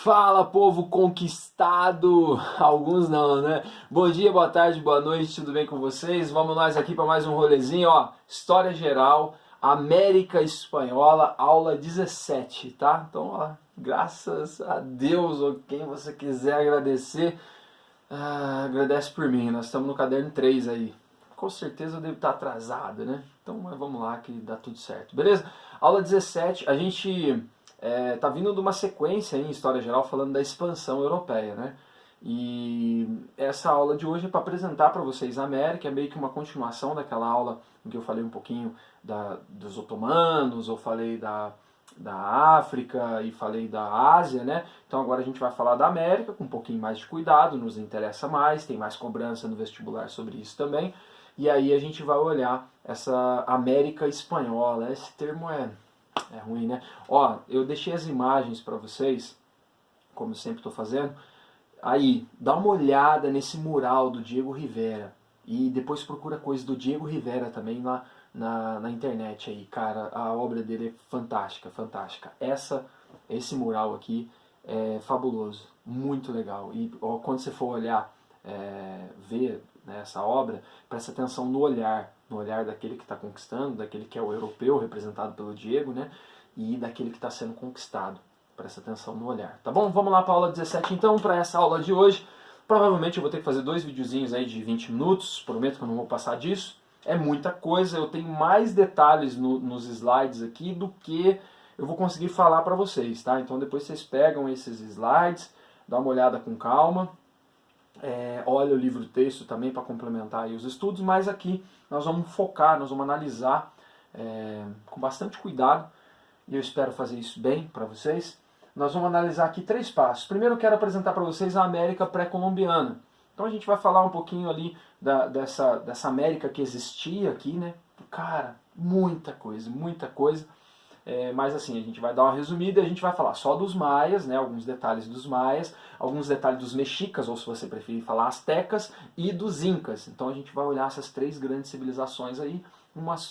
Fala, povo conquistado! Alguns não, né? Bom dia, boa tarde, boa noite, tudo bem com vocês? Vamos nós aqui para mais um rolezinho, ó. História geral, América Espanhola, aula 17, tá? Então, ó, graças a Deus, ou quem você quiser agradecer, agradece por mim. Nós estamos no caderno 3 aí. Com certeza eu devo estar atrasado, né? Então, mas vamos lá que dá tudo certo, beleza? Aula 17, a gente tá vindo de uma sequência em História Geral falando da expansão europeia, né? E essa aula de hoje é para apresentar para vocês a América, é meio que uma continuação daquela aula em que eu falei um pouquinho dos otomanos, eu falei da África e falei da Ásia, né? Então agora a gente vai falar da América com um pouquinho mais de cuidado, nos interessa mais, tem mais cobrança no vestibular sobre isso também. E aí a gente vai olhar essa América Espanhola, esse termo é ruim, né? Ó, eu deixei as imagens para vocês, como eu sempre estou fazendo. Aí, dá uma olhada nesse mural do Diego Rivera. E depois procura coisa do Diego Rivera também lá na internet aí. Cara, a obra dele é fantástica, fantástica. Esse mural aqui é fabuloso, muito legal. E ó, quando você for olhar, ver, né, essa obra, presta atenção no olhar daquele que está conquistando, daquele que é o europeu, representado pelo Diego, né, e daquele que está sendo conquistado. Presta atenção no olhar, tá bom? Vamos lá para a aula 17 então, para essa aula de hoje. Provavelmente eu vou ter que fazer 2 videozinhos aí de 20 minutos, prometo que eu não vou passar disso. É muita coisa, eu tenho mais detalhes nos slides aqui do que eu vou conseguir falar para vocês, tá? Então depois vocês pegam esses slides, dá uma olhada com calma, olha o livro-texto também para complementar aí os estudos, mas aqui nós vamos focar, nós vamos analisar com bastante cuidado, e eu espero fazer isso bem para vocês. Nós vamos analisar aqui 3 passos. Primeiro eu quero apresentar para vocês a América pré-colombiana. Então a gente vai falar um pouquinho ali dessa América que existia aqui, né? Cara, muita coisa, muita coisa. Mas assim, a gente vai dar uma resumida e a gente vai falar só dos maias, né, alguns detalhes dos maias, alguns detalhes dos mexicas, ou se você preferir falar astecas, e dos incas. Então a gente vai olhar essas 3 grandes civilizações aí,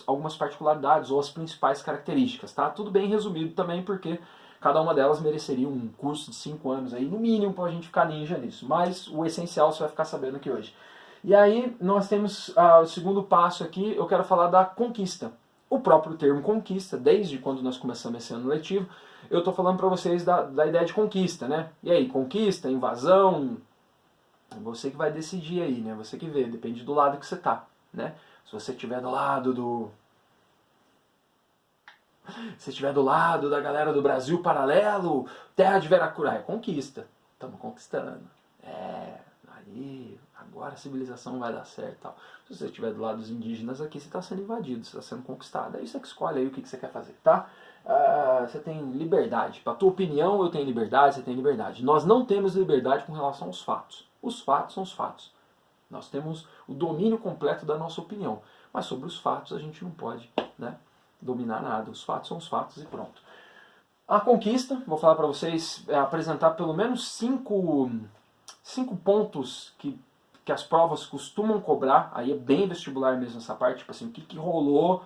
algumas particularidades ou as principais características, tá? Tudo bem resumido também, porque cada uma delas mereceria um curso de 5 anos aí, no mínimo, para a gente ficar ninja nisso. Mas o essencial você vai ficar sabendo aqui hoje. E aí nós temos o segundo passo aqui, eu quero falar da conquista. O próprio termo conquista, desde quando nós começamos esse ano letivo, eu estou falando para vocês da ideia de conquista, né? E aí, conquista, invasão, você que vai decidir aí, né? Você que vê, depende do lado que você tá, né? Se você estiver do lado Se estiver do lado da galera do Brasil Paralelo, terra de Veracruz, é conquista. Estamos conquistando. Aí, agora a civilização vai dar certo e tal. Se você estiver do lado dos indígenas aqui, você está sendo invadido, você está sendo conquistado. Aí você que escolhe aí o que você quer fazer, tá? Você tem liberdade. Para a tua opinião, eu tenho liberdade, você tem liberdade. Nós não temos liberdade com relação aos fatos. Os fatos são os fatos. Nós temos o domínio completo da nossa opinião. Mas sobre os fatos a gente não pode, né, dominar nada. Os fatos são os fatos e pronto. A conquista, vou falar para vocês, apresentar pelo menos 5 pontos que as provas costumam cobrar, aí é bem vestibular mesmo essa parte, tipo assim, o que rolou,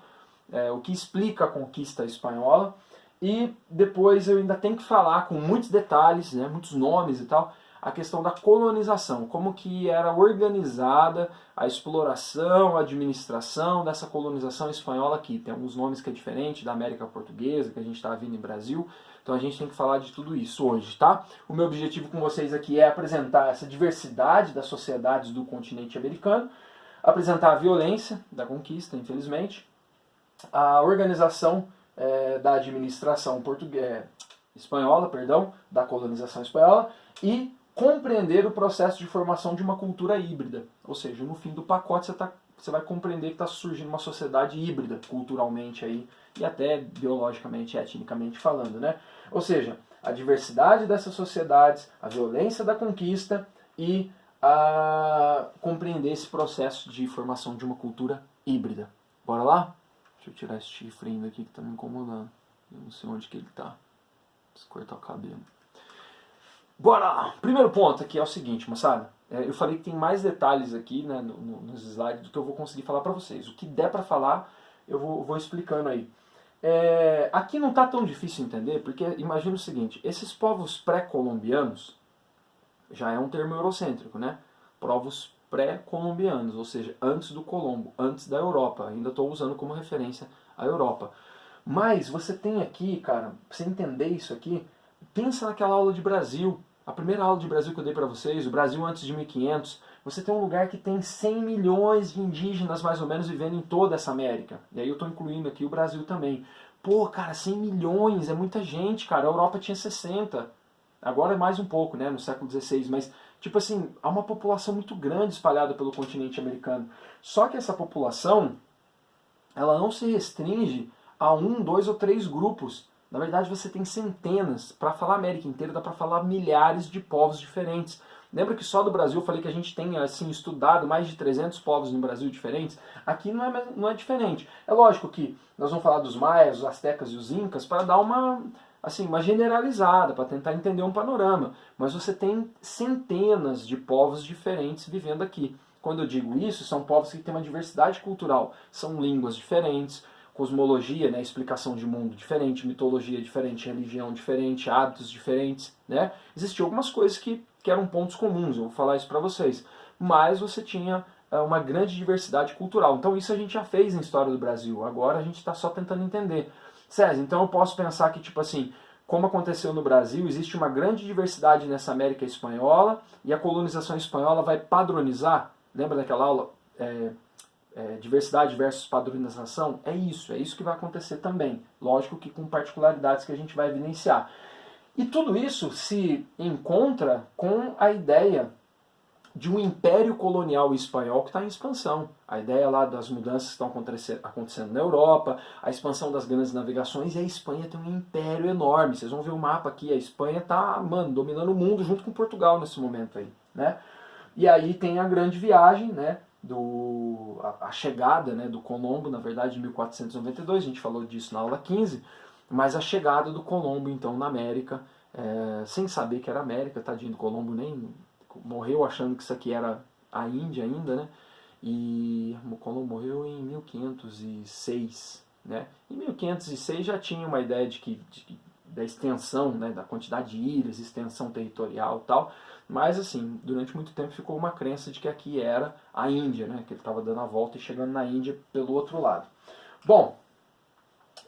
o que explica a conquista espanhola, e depois eu ainda tenho que falar com muitos detalhes, né, muitos nomes e tal, a questão da colonização, como que era organizada a exploração, a administração dessa colonização espanhola aqui. Tem alguns nomes que é diferente da América Portuguesa, que a gente está vindo em Brasil, então a gente tem que falar de tudo isso hoje, tá? O meu objetivo com vocês aqui é apresentar essa diversidade das sociedades do continente americano, apresentar a violência da conquista, infelizmente, a organização da administração espanhola, da colonização espanhola, e compreender o processo de formação de uma cultura híbrida. Ou seja, no fim do pacote você vai compreender que está surgindo uma sociedade híbrida, culturalmente aí, e até biologicamente, etnicamente falando, né? Ou seja, a diversidade dessas sociedades, a violência da conquista e a compreender esse processo de formação de uma cultura híbrida. Bora lá? Deixa eu tirar esse chifrinho daqui que está me incomodando. Eu não sei onde que ele está. Preciso cortar o cabelo. Bora lá! Primeiro ponto aqui é o seguinte, moçada. Eu falei que tem mais detalhes aqui, né, nos slides do que eu vou conseguir falar para vocês. O que der para falar, eu vou explicando aí. Aqui não está tão difícil entender, porque imagina o seguinte, esses povos pré-colombianos, já é um termo eurocêntrico, né? Povos pré-colombianos, ou seja, antes do Colombo, antes da Europa. Ainda estou usando como referência a Europa. Mas você tem aqui, cara, pra você entender isso aqui, pensa naquela aula de Brasil. A primeira aula de Brasil que eu dei para vocês, o Brasil antes de 1500, você tem um lugar que tem 100 milhões de indígenas mais ou menos vivendo em toda essa América. E aí eu estou incluindo aqui o Brasil também. Pô, cara, 100 milhões é muita gente, cara. A Europa tinha 60. Agora é mais um pouco, né, no século XVI, mas, tipo assim, há uma população muito grande espalhada pelo continente americano. Só que essa população, ela não se restringe a 1, 2 ou 3 grupos. Na verdade, você tem centenas. Para falar a América inteira, dá para falar milhares de povos diferentes. Lembra que só do Brasil eu falei que a gente tem assim, estudado mais de 300 povos no Brasil diferentes? Aqui não é diferente. É lógico que nós vamos falar dos maias, os astecas e os incas para dar uma generalizada, para tentar entender um panorama. Mas você tem centenas de povos diferentes vivendo aqui. Quando eu digo isso, são povos que têm uma diversidade cultural. São línguas diferentes, cosmologia, né, explicação de mundo diferente, mitologia diferente, religião diferente, hábitos diferentes, né? Existiam algumas coisas que eram pontos comuns, eu vou falar isso para vocês. Mas você tinha uma grande diversidade cultural. Então isso a gente já fez na história do Brasil. Agora a gente está só tentando entender. César, então eu posso pensar que, tipo assim, como aconteceu no Brasil, existe uma grande diversidade nessa América espanhola e a colonização espanhola vai padronizar. Lembra daquela aula? Diversidade versus padronização, é isso que vai acontecer também. Lógico que com particularidades que a gente vai evidenciar. E tudo isso se encontra com a ideia de um império colonial espanhol que está em expansão. A ideia lá das mudanças que estão acontecendo na Europa, a expansão das grandes navegações, e a Espanha tem um império enorme. Vocês vão ver o mapa aqui, a Espanha está, dominando o mundo junto com Portugal nesse momento aí, né? E aí tem a grande viagem, né? A chegada, né, do Colombo, na verdade, em 1492, a gente falou disso na aula 15, mas a chegada do Colombo, então, na América, sem saber que era América, tadinho do Colombo, nem morreu achando que isso aqui era a Índia ainda, né, e o Colombo morreu em 1506, né, em 1506 já tinha uma ideia da extensão, né, da quantidade de ilhas, extensão territorial e tal, mas assim, durante muito tempo ficou uma crença de que aqui era a Índia, né, que ele estava dando a volta e chegando na Índia pelo outro lado. Bom,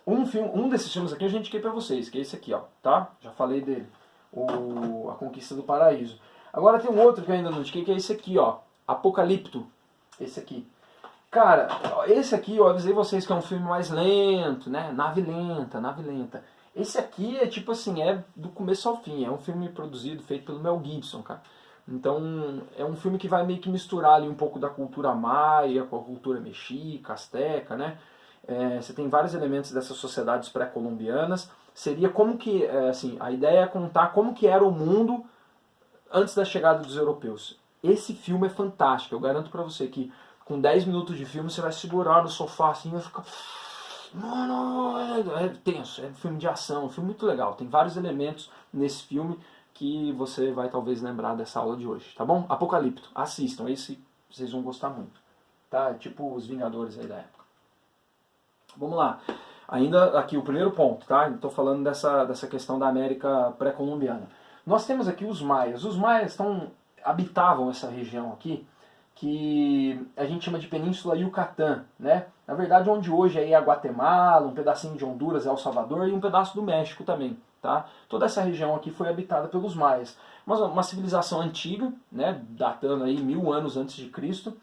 um desses filmes aqui eu já indiquei para vocês, que é esse aqui, ó, tá? Já falei dele, A Conquista do Paraíso. Agora tem um outro que eu ainda não indiquei, que é esse aqui, ó, Apocalipto, esse aqui. Cara, esse aqui eu avisei vocês que é um filme mais lento, né, nave lenta. Esse aqui é tipo assim, é do começo ao fim, é um filme produzido, feito pelo Mel Gibson, cara. Então, é um filme que vai meio que misturar ali um pouco da cultura maia com a cultura mexica, asteca, né? Você tem vários elementos dessas sociedades pré-colombianas. Seria como que, assim, a ideia é contar como que era o mundo antes da chegada dos europeus. Esse filme é fantástico, eu garanto pra você que com 10 minutos de filme você vai segurar no sofá assim e vai ficar... Mano, é tenso, é um filme de ação, um filme muito legal. Tem vários elementos nesse filme que você vai talvez lembrar dessa aula de hoje, tá bom? Apocalipto, assistam, esse vocês vão gostar muito, tá? É tipo os Vingadores aí da época. Vamos lá, ainda aqui o primeiro ponto, tá? Estou falando dessa questão da América pré-colombiana. Nós temos aqui os maias. Os maias habitavam essa região aqui, que a gente chama de Península Yucatán, né? Na verdade, onde hoje é a Guatemala, um pedacinho de Honduras, El Salvador e um pedaço do México também, tá? Toda essa região aqui foi habitada pelos maias. Uma civilização antiga, né? Datando aí 1000 anos antes de Cristo.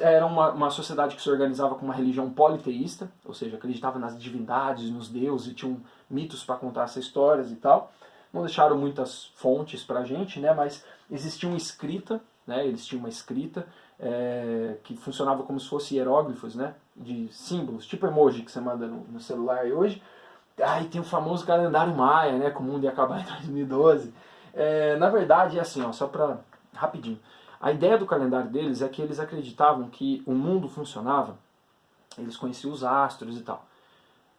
Era uma sociedade que se organizava com uma religião politeísta, ou seja, acreditava nas divindades, nos deuses, e tinham mitos para contar essas histórias e tal. Não deixaram muitas fontes pra gente, né? Mas existia uma escrita, né? Eles tinham uma escrita que funcionava como se fosse hieróglifos, né, de símbolos, tipo emoji que você manda no celular hoje. E tem o famoso calendário maia, né, que o mundo ia acabar em 2012. Na verdade é assim, ó, só para rapidinho. A ideia do calendário deles é que eles acreditavam que o mundo funcionava, eles conheciam os astros e tal.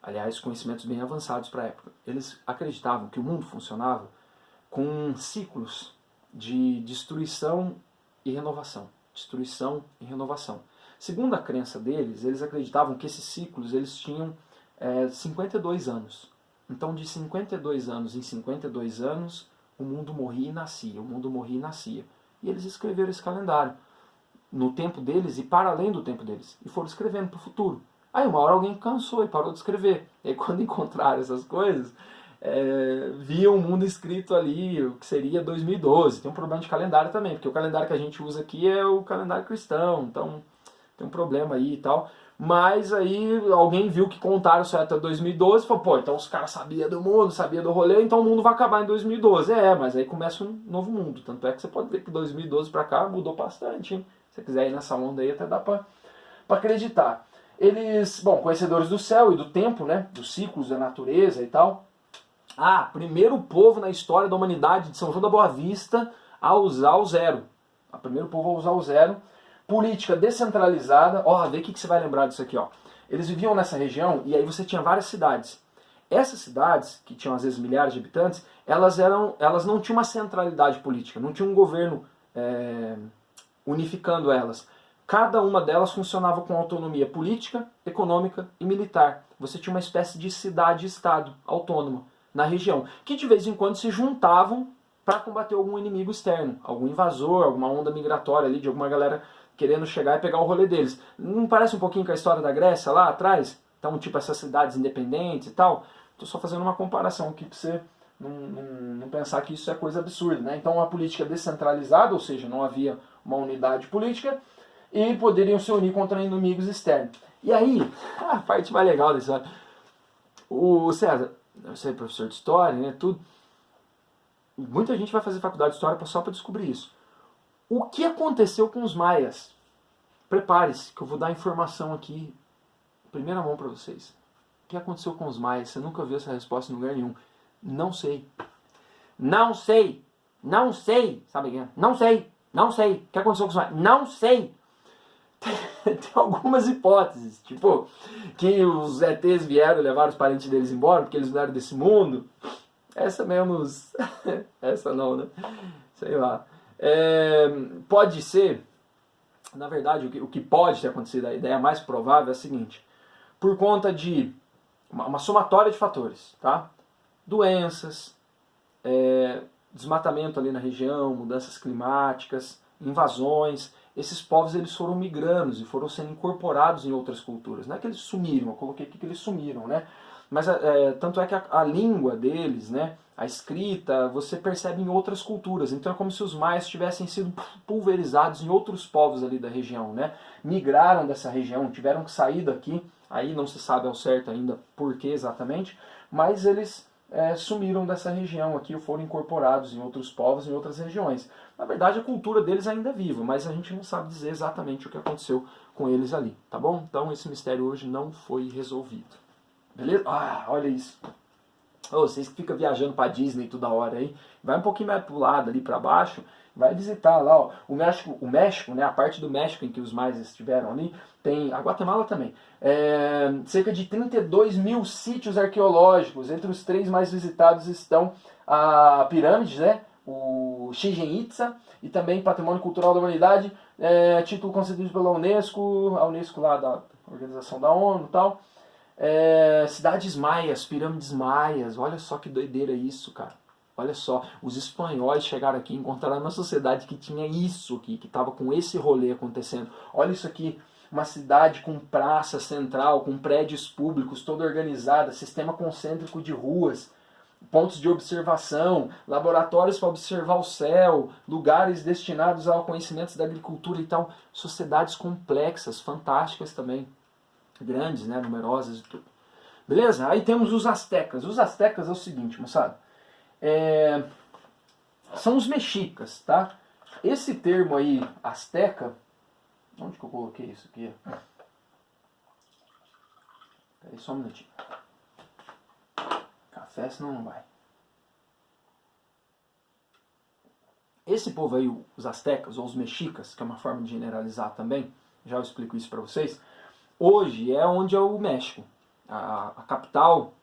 Aliás, conhecimentos bem avançados para a época. Eles acreditavam que o mundo funcionava com ciclos de destruição e renovação. Destruição e renovação. Segundo a crença deles, eles acreditavam que esses ciclos eles tinham 52 anos. Então, de 52 anos em 52 anos, o mundo morria e nascia, o mundo morria e nascia. E eles escreveram esse calendário no tempo deles e para além do tempo deles. E foram escrevendo para o futuro. Aí uma hora alguém cansou e parou de escrever. E aí, quando encontraram essas coisas, via o mundo escrito ali, o que seria 2012. Tem um problema de calendário também, porque o calendário que a gente usa aqui é o calendário cristão, então tem um problema aí e tal. Mas aí alguém viu que contaram só até 2012 e falou, pô, então os caras sabiam do mundo, sabiam do rolê, então o mundo vai acabar em 2012. Mas aí começa um novo mundo. Tanto é que você pode ver que 2012 pra cá mudou bastante, hein? Se você quiser ir nessa onda aí, até dá pra acreditar. Eles, conhecedores do céu e do tempo, né? Dos ciclos da natureza e tal. Primeiro povo na história da humanidade de São João da Boa Vista a usar o zero. Primeiro povo a usar o zero. Política descentralizada. Vê o que você vai lembrar disso aqui. Eles viviam nessa região e aí você tinha várias cidades. Essas cidades, que tinham às vezes milhares de habitantes, elas não tinham uma centralidade política, não tinha um governo unificando elas. Cada uma delas funcionava com autonomia política, econômica e militar. Você tinha uma espécie de cidade-estado autônoma na região, que de vez em quando se juntavam para combater algum inimigo externo, algum invasor, alguma onda migratória ali de alguma galera querendo chegar e pegar o rolê deles. Não parece um pouquinho com a história da Grécia lá atrás? Então, tipo, essas cidades independentes e tal. Estou só fazendo uma comparação aqui para você não pensar que isso é coisa absurda, né? Então, uma política descentralizada, ou seja, não havia uma unidade política, e poderiam se unir contra inimigos externos. E aí, a parte mais legal da história, o César, você é professor de história, né, tudo, muita gente vai fazer faculdade de história só para descobrir isso. O que aconteceu com os maias? Prepare-se, que eu vou dar informação aqui, em primeira mão para vocês. O que aconteceu com os maias? Você nunca viu essa resposta em lugar nenhum. Não sei. Não sei. Não sei. Sabe quem é? Não sei. Não sei. O que aconteceu com os maias? Não sei. Tem algumas hipóteses, tipo, que os ETs vieram levar os parentes deles embora porque eles não eram desse mundo. Essa menos... Essa não, né? Sei lá. Pode ser, na verdade, o que pode ter acontecido, a ideia mais provável é a seguinte: por conta de uma somatória de fatores, tá? Doenças, desmatamento ali na região, mudanças climáticas, invasões. Esses povos eles foram migrando e foram sendo incorporados em outras culturas. Não é que eles sumiram, eu coloquei aqui que eles sumiram, né? Mas tanto é que a língua deles, né, a escrita, você percebe em outras culturas. Então é como se os maias tivessem sido pulverizados em outros povos ali da região, né? Migraram dessa região, tiveram que sair daqui. Aí não se sabe ao certo ainda por que exatamente, mas eles sumiram dessa região aqui ou foram incorporados em outros povos, em outras regiões. Na verdade, a cultura deles ainda é viva, mas a gente não sabe dizer exatamente o que aconteceu com eles ali, tá bom? Então esse mistério hoje não foi resolvido. Beleza? Olha isso. Vocês que ficam viajando para Disney toda hora aí, vai um pouquinho mais pro lado ali para baixo, vai visitar lá o México, né, a parte do México em que os maias estiveram ali, tem a Guatemala também. Cerca de 32 mil sítios arqueológicos. Entre os 3 mais visitados estão a pirâmides, né, o Chichén Itzá, e também Patrimônio Cultural da Humanidade, título concedido pela Unesco, a Unesco lá da Organização da ONU e tal. Cidades maias, pirâmides maias, olha só que doideira isso, cara. Olha só, os espanhóis chegaram aqui e encontraram uma sociedade que tinha isso aqui, que estava com esse rolê acontecendo. Olha isso aqui, uma cidade com praça central, com prédios públicos, toda organizada, sistema concêntrico de ruas, pontos de observação, laboratórios para observar o céu, lugares destinados ao conhecimento da agricultura e tal. Sociedades complexas, fantásticas também. Grandes, né, numerosas e tudo. Beleza? Aí temos os astecas. Os astecas é o seguinte, moçada. São os mexicas, tá? Esse termo aí, asteca... Onde que eu coloquei isso aqui? Peraí só um minutinho. Café, senão não vai. Esse povo aí, os astecas ou os mexicas, que é uma forma de generalizar também, já eu explico isso para vocês, hoje é onde é o México. A capital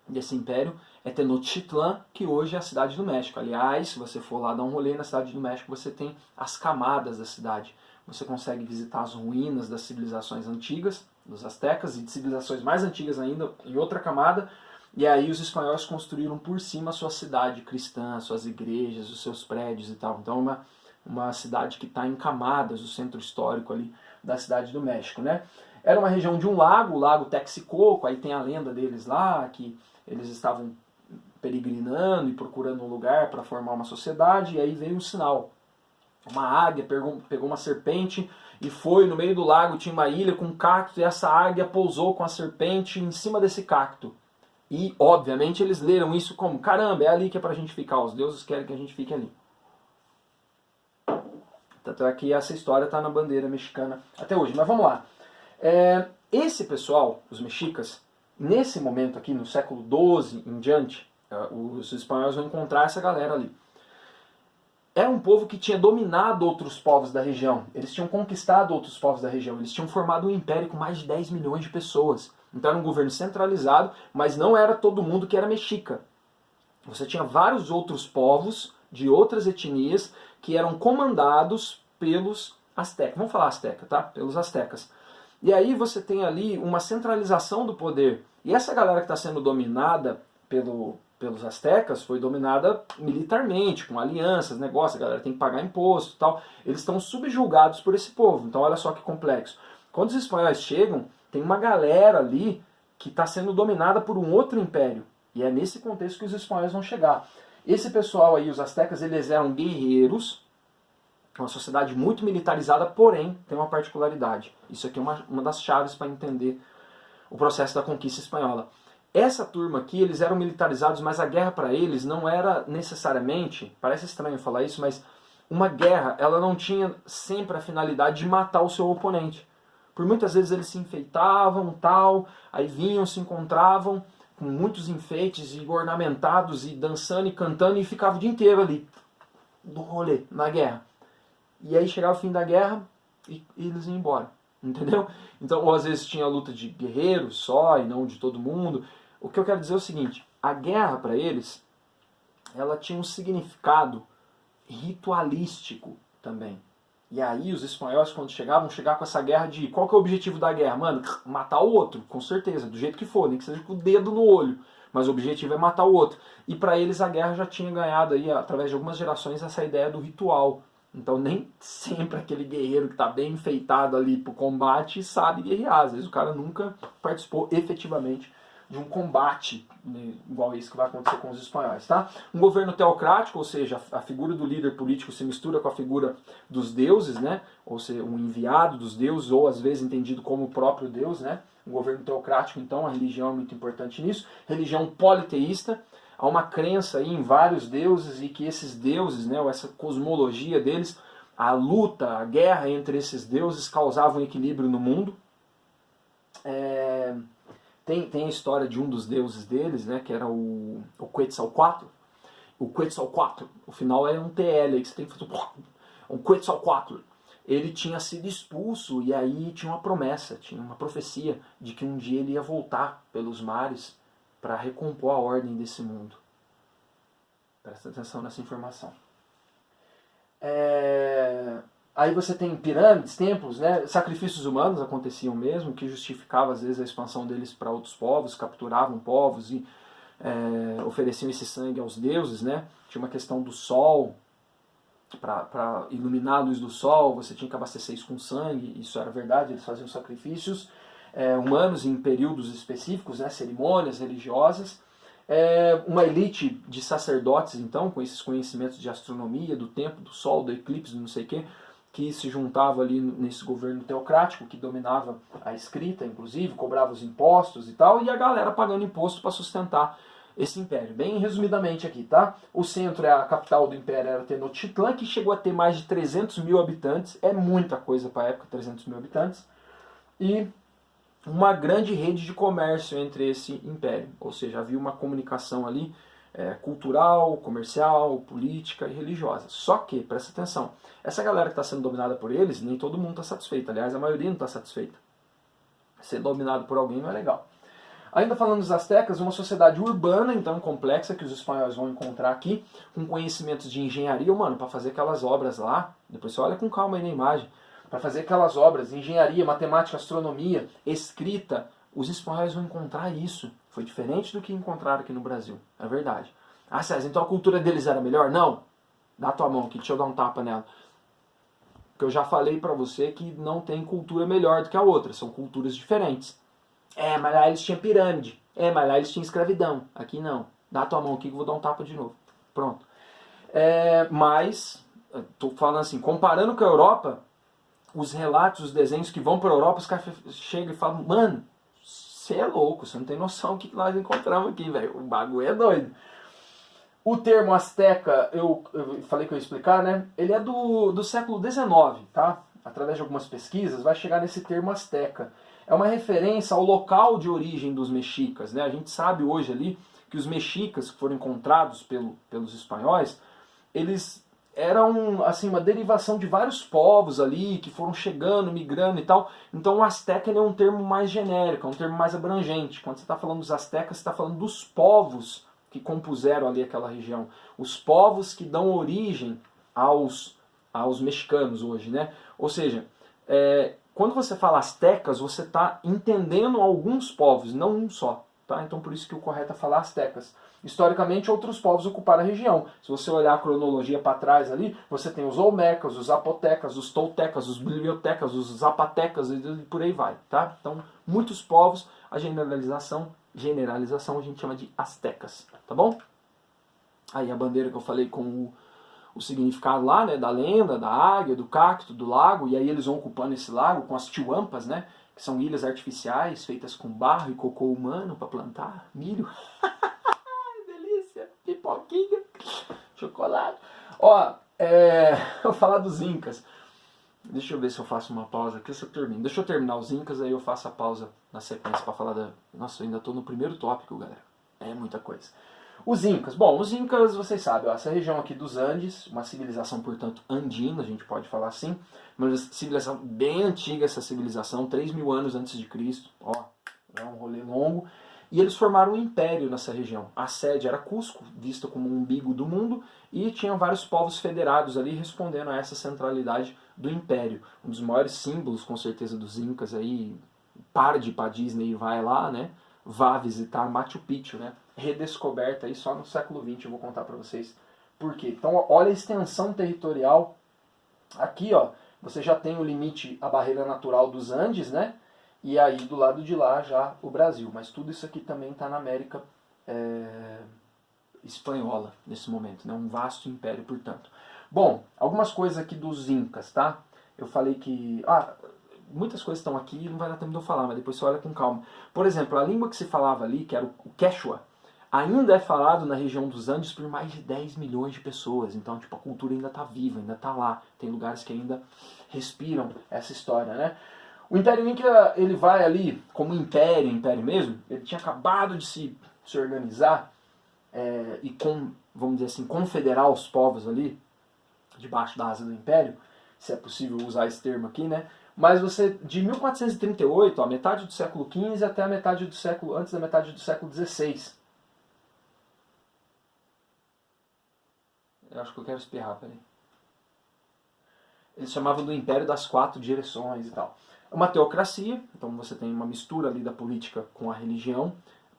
desse império é Tenochtitlan, que hoje é a cidade do México. Aliás, se você for lá dar um rolê na cidade do México, você tem as camadas da cidade. Você consegue visitar as ruínas das civilizações antigas, dos astecas e de civilizações mais antigas ainda, em outra camada. E aí os espanhóis construíram por cima a sua cidade cristã, suas igrejas, os seus prédios e tal. Então uma cidade que está em camadas, o centro histórico ali da cidade do México, né? Era uma região de um lago, o lago Texcoco, aí tem a lenda deles lá, que eles estavam peregrinando e procurando um lugar para formar uma sociedade, e aí veio um sinal. Uma águia pegou uma serpente e foi no meio do lago, tinha uma ilha com um cacto, e essa águia pousou com a serpente em cima desse cacto. E, obviamente, eles leram isso como, caramba, é ali que é pra gente ficar, os deuses querem que a gente fique ali. Tanto é que essa história está na bandeira mexicana até hoje. Mas vamos lá. Esse pessoal, os mexicas, nesse momento aqui, no século XII em diante, os espanhóis vão encontrar essa galera ali. Era um povo que tinha dominado outros povos da região. Eles tinham conquistado outros povos da região. Eles tinham formado um império com mais de 10 milhões de pessoas. Então era um governo centralizado, mas não era todo mundo que era mexica. Você tinha vários outros povos de outras etnias que eram comandados pelos astecas. Vamos falar asteca, tá? Pelos astecas. E aí você tem ali uma centralização do poder. E essa galera que está sendo dominada pelos astecas foi dominada militarmente, com alianças, negócios, a galera tem que pagar imposto e tal. Eles estão subjugados por esse povo. Então olha só que complexo. Quando os espanhóis chegam, tem uma galera ali que está sendo dominada por um outro império. E é nesse contexto que os espanhóis vão chegar. Esse pessoal aí, os astecas, eles eram guerreiros, uma sociedade muito militarizada, porém tem uma particularidade. Isso aqui é uma das chaves para entender o processo da conquista espanhola. Essa turma aqui, eles eram militarizados, mas a guerra para eles não era necessariamente, parece estranho falar isso, mas uma guerra, ela não tinha sempre a finalidade de matar o seu oponente. Por muitas vezes eles se enfeitavam, tal, aí vinham, se encontravam com muitos enfeites e ornamentados e dançando e cantando e ficavam o dia inteiro ali, do rolê, na guerra. E aí chegava o fim da guerra e eles iam embora, entendeu? Então, ou às vezes tinha a luta de guerreiros só e não de todo mundo. O que eu quero dizer é o seguinte, a guerra para eles, ela tinha um significado ritualístico também. E aí os espanhóis, quando chegavam com essa guerra de... Qual que é o objetivo da guerra? Mano, matar o outro, com certeza, do jeito que for, nem que seja com o dedo no olho. Mas o objetivo é matar o outro. E para eles a guerra já tinha ganhado aí, através de algumas gerações, essa ideia do ritual. Então nem sempre aquele guerreiro que está bem enfeitado ali pro combate sabe guerrear. Às vezes o cara nunca participou efetivamente de um combate, né, igual esse que vai acontecer com os espanhóis, tá? Um governo teocrático, ou seja, a figura do líder político se mistura com a figura dos deuses, né? Ou seja, um enviado dos deuses, ou às vezes entendido como o próprio Deus, né? Um governo teocrático, então, a religião é muito importante nisso. Religião politeísta, há uma crença aí em vários deuses e que esses deuses, né, ou essa cosmologia deles, a luta, a guerra entre esses deuses causava um equilíbrio no mundo. Tem a história de um dos deuses deles, né, que era o Quetzalcoatl. O Quetzalcoatl, o final é um TL, aí que você tem que fazer um Quetzalcoatl. Ele tinha sido expulso e aí tinha uma promessa, tinha uma profecia de que um dia ele ia voltar pelos mares para recompor a ordem desse mundo. Presta atenção nessa informação. Aí você tem pirâmides, templos, né? Sacrifícios humanos aconteciam mesmo, que justificava às vezes a expansão deles para outros povos, capturavam povos e ofereciam esse sangue aos deuses, né? Tinha uma questão do sol, para iluminar a luz do sol, você tinha que abastecer isso com sangue, isso era verdade, eles faziam sacrifícios humanos em períodos específicos, né? Cerimônias religiosas. Uma elite de sacerdotes, então, com esses conhecimentos de astronomia, do tempo, do sol, do eclipse, não sei o quê, que se juntava ali nesse governo teocrático, que dominava a escrita, inclusive, cobrava os impostos e tal, e a galera pagando imposto para sustentar esse império. Bem resumidamente aqui, tá? O centro, a capital do império era Tenochtitlan, que chegou a ter mais de 300 mil habitantes, é muita coisa para a época, 300 mil habitantes, e uma grande rede de comércio entre esse império, ou seja, havia uma comunicação ali cultural, comercial, política e religiosa. Só que, presta atenção, essa galera que está sendo dominada por eles, nem todo mundo está satisfeito, aliás, a maioria não está satisfeita. Ser dominado por alguém não é legal. Ainda falando dos astecas, uma sociedade urbana, então complexa, que os espanhóis vão encontrar aqui, com conhecimentos de engenharia, mano, para fazer aquelas obras lá, depois você olha com calma aí na imagem, para fazer aquelas obras, engenharia, matemática, astronomia, escrita, os espanhóis vão encontrar isso. Foi diferente do que encontraram aqui no Brasil, é verdade. Ah, César, então a cultura deles era melhor? Não. Dá tua mão aqui, deixa eu dar um tapa nela. Porque eu já falei pra você que não tem cultura melhor do que a outra, são culturas diferentes. É, mas lá eles tinham pirâmide. É, mas lá eles tinham escravidão. Aqui não. Dá tua mão aqui que eu vou dar um tapa de novo. Pronto. Mas, tô falando assim, comparando com a Europa, os relatos, os desenhos que vão pra Europa, os caras chegam e falam, mano, você é louco, você não tem noção do que nós encontramos aqui, velho. O bagulho é doido. O termo asteca, eu falei que eu ia explicar, né? Ele é do século XIX, tá? Através de algumas pesquisas, vai chegar nesse termo asteca. É uma referência ao local de origem dos mexicas, né? A gente sabe hoje ali que os mexicas que foram encontrados pelos espanhóis, eles eram assim uma derivação de vários povos ali que foram chegando, migrando e tal. Então o asteca é um termo mais genérico, é um termo mais abrangente. Quando você está falando dos astecas, você está falando dos povos que compuseram ali aquela região. Os povos que dão origem aos mexicanos hoje, né? Ou seja, quando você fala astecas, você está entendendo alguns povos, não um só. Tá? Então por isso que o correto é falar astecas. Historicamente, outros povos ocuparam a região. Se você olhar a cronologia para trás ali, você tem os olmecas, os zapotecas, os toltecas, os bibliotecas, os zapatecas e por aí vai. Tá? Então, muitos povos, a generalização a gente chama de astecas. Tá bom? Aí a bandeira que eu falei com o significado lá, né, da lenda, da águia, do cacto, do lago, e aí eles vão ocupando esse lago com as tiwampas, né, que são ilhas artificiais feitas com barro e cocô humano para plantar milho. Delícia! Pipoquinha, chocolate. Ó, eu vou falar dos incas. Deixa eu ver se eu faço uma pausa aqui, se eu termino. Deixa eu terminar os incas, aí eu faço a pausa na sequência para falar da... Nossa, eu ainda estou no primeiro tópico, galera. É muita coisa. Os incas. Bom, os incas, vocês sabem, ó, essa região aqui dos Andes, uma civilização, portanto, andina, a gente pode falar assim. Uma civilização bem antiga, essa civilização, 3.000 anos antes de Cristo. Ó, é um rolê longo. E eles formaram um império nessa região. A sede era Cusco, vista como o umbigo do mundo, e tinham vários povos federados ali respondendo a essa centralidade do império. Um dos maiores símbolos, com certeza, dos incas aí, para de ir pra Disney e vai lá, né? Vá visitar Machu Picchu, né? Redescoberta aí só no século XX, eu vou contar para vocês por quê. Então, olha a extensão territorial. Aqui, ó, você já tem o limite, a barreira natural dos Andes, né? E aí, do lado de lá, já o Brasil. Mas tudo isso aqui também está na América espanhola, nesse momento, né? Um vasto império, portanto. Bom, algumas coisas aqui dos incas, tá? Eu falei que... muitas coisas estão aqui e não vai dar tempo de eu falar, mas depois você olha com calma. Por exemplo, a língua que se falava ali, que era o Quechua, ainda é falado na região dos Andes por mais de 10 milhões de pessoas. Então, tipo, a cultura ainda está viva, ainda está lá. Tem lugares que ainda respiram essa história, né? O Império Inca, ele vai ali como império mesmo, ele tinha acabado de se organizar e, vamos dizer assim, confederar os povos ali, debaixo da asa do Império, se é possível usar esse termo aqui, né? Mas você, de 1438, a metade do século XV até a metade do século, antes da metade do século XVI. Eu acho que eu quero espirrar, peraí. Eles chamavam do Império das Quatro Direções e tal. Uma teocracia, então você tem uma mistura ali da política com a religião.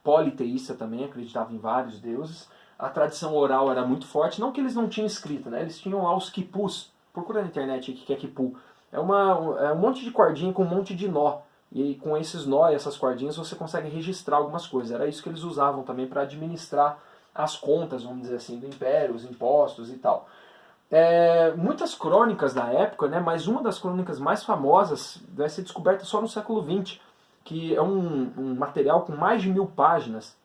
Politeísta também, acreditava em vários deuses. A tradição oral era muito forte, não que eles não tinham escrita, né? Eles tinham lá os quipus. Procura na internet o que é quipu. É um monte de cordinha com um monte de nó. E com esses nó e essas cordinhas você consegue registrar algumas coisas. Era isso que eles usavam também para administrar as contas, vamos dizer assim, do império, os impostos e tal. Muitas crônicas da época, né, mas uma das crônicas mais famosas vai ser descoberta só no século XX, que é um material com mais de 1000 páginas,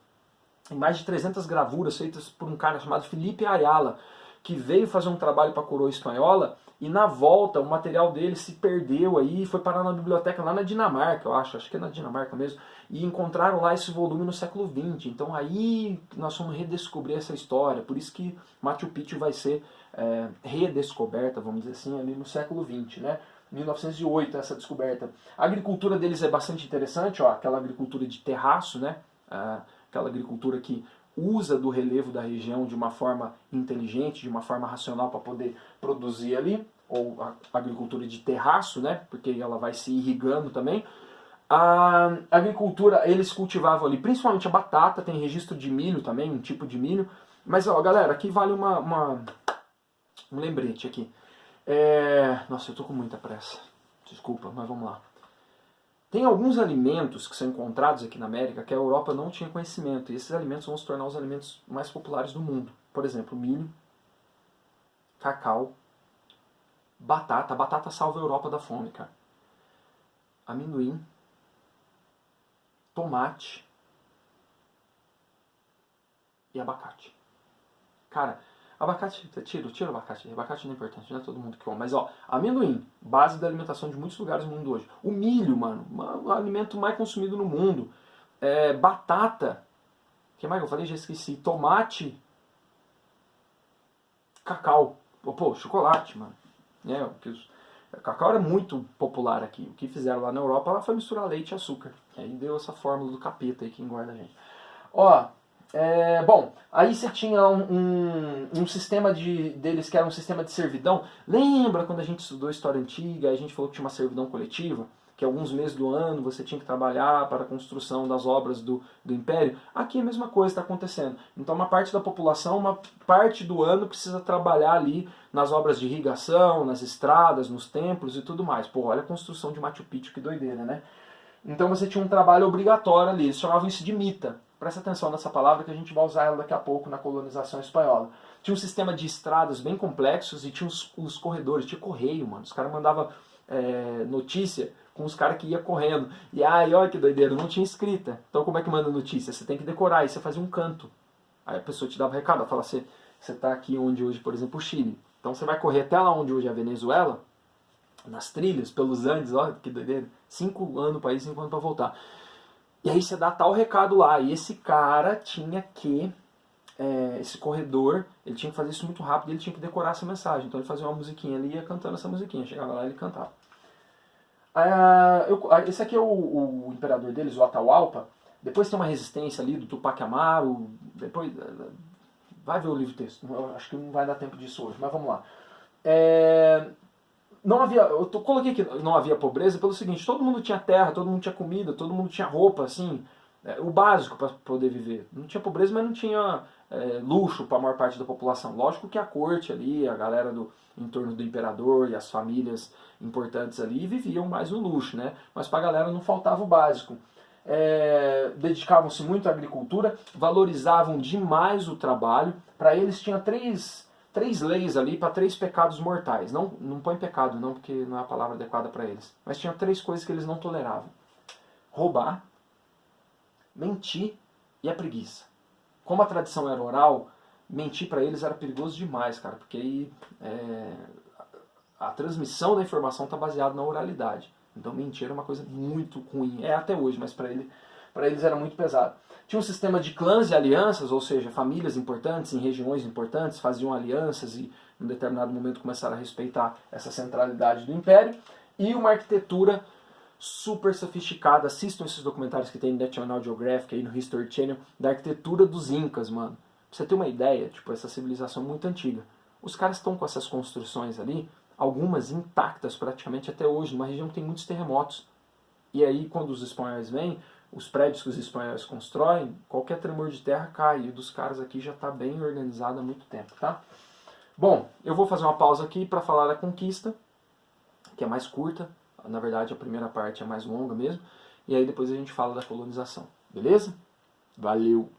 e mais de 300 gravuras feitas por um cara chamado Felipe Ayala, que veio fazer um trabalho para a coroa espanhola, e na volta o material dele se perdeu aí, foi parar na biblioteca lá na Dinamarca, eu acho que é na Dinamarca mesmo, e encontraram lá esse volume no século XX. Então aí nós vamos redescobrir essa história, por isso que Machu Picchu vai ser redescoberta, vamos dizer assim, ali no século XX, né? 1908 essa descoberta. A agricultura deles é bastante interessante, ó, aquela agricultura de terraço, né? Aquela agricultura que usa do relevo da região de uma forma inteligente, de uma forma racional para poder produzir ali, ou a agricultura de terraço, né, porque ela vai se irrigando também. A agricultura, eles cultivavam ali principalmente a batata, tem registro de milho também, um tipo de milho. Mas, ó, galera, aqui vale um lembrete aqui. Nossa, eu tô com muita pressa. Desculpa, mas vamos lá. Tem alguns alimentos que são encontrados aqui na América que a Europa não tinha conhecimento. E esses alimentos vão se tornar os alimentos mais populares do mundo. Por exemplo, milho, cacau, batata. A batata salva a Europa da fome, cara. Amendoim, tomate e abacate. Cara, abacate, tira o abacate. Abacate não é importante, não é todo mundo que come. Mas, ó, amendoim, base da alimentação de muitos lugares no mundo hoje. O milho, mano, o alimento mais consumido no mundo. Batata, o que mais que eu falei? Já esqueci. Tomate, cacau. Pô, chocolate, mano. Cacau era muito popular aqui. O que fizeram lá na Europa ela foi misturar leite e açúcar. E aí deu essa fórmula do capeta aí que engorda a gente. Ó, bom, aí você tinha um sistema deles que era um sistema de servidão. Lembra quando a gente estudou história antiga, a gente falou que tinha uma servidão coletiva? Que alguns meses do ano você tinha que trabalhar para a construção das obras do Império? Aqui a mesma coisa está acontecendo. Então uma parte da população, uma parte do ano precisa trabalhar ali nas obras de irrigação, nas estradas, nos templos e tudo mais. Pô, olha a construção de Machu Picchu, que doideira, né? Então você tinha um trabalho obrigatório ali, eles chamavam isso de mita. Presta atenção nessa palavra que a gente vai usar ela daqui a pouco na colonização espanhola. Tinha um sistema de estradas bem complexos e tinha os corredores, tinha correio, mano. Os caras mandavam notícia com os caras que iam correndo. E aí, olha que doideira, não tinha escrita. Então como é que manda notícia? Você tem que decorar, e você fazia um canto. Aí a pessoa te dava um recado, ela fala assim, você está aqui onde hoje, por exemplo, o Chile. Então você vai correr até lá onde hoje é a Venezuela, nas trilhas, pelos Andes, olha que doideira. 5 anos no país, 5 anos para voltar. E aí você dá tal recado lá, e esse cara tinha que, esse corredor, ele tinha que fazer isso muito rápido, e ele tinha que decorar essa mensagem. Então ele fazia uma musiquinha ali e ia cantando essa musiquinha, chegava lá e ele cantava. Esse aqui é o imperador deles, o Atahualpa. Depois tem uma resistência ali do Tupac Amaru, depois vai ver o livro texto, acho que não vai dar tempo disso hoje, mas vamos lá. Não havia, coloquei que não havia pobreza pelo seguinte, todo mundo tinha terra, todo mundo tinha comida, todo mundo tinha roupa, assim, o básico para poder viver. Não tinha pobreza, mas não tinha luxo para a maior parte da população. Lógico que a corte ali, a galera em torno do imperador e as famílias importantes ali viviam mais no luxo, né? Mas para a galera não faltava o básico. Dedicavam-se muito à agricultura, valorizavam demais o trabalho. Para eles tinha três leis ali para 3 pecados mortais. Não põe pecado não, porque não é a palavra adequada para eles. Mas tinha 3 coisas que eles não toleravam. Roubar, mentir e a preguiça. Como a tradição era oral, mentir para eles era perigoso demais, cara, porque aí a transmissão da informação está baseada na oralidade. Então mentir era uma coisa muito ruim. É até hoje, mas para eles era muito pesado. Tinha um sistema de clãs e alianças, ou seja, famílias importantes em regiões importantes faziam alianças e em um determinado momento começaram a respeitar essa centralidade do império. E uma arquitetura super sofisticada. Assistam esses documentários que tem no National Geographic, aí no History Channel, da arquitetura dos Incas, mano. Pra você ter uma ideia, tipo, essa civilização muito antiga. Os caras estão com essas construções ali, algumas intactas praticamente até hoje, numa região que tem muitos terremotos. E aí, quando os espanhóis vêm, os prédios que os espanhóis constroem, qualquer tremor de terra cai. E o dos caras aqui já está bem organizado há muito tempo, tá? Bom, eu vou fazer uma pausa aqui para falar da conquista, que é mais curta. Na verdade, a primeira parte é mais longa mesmo. E aí depois a gente fala da colonização. Beleza? Valeu!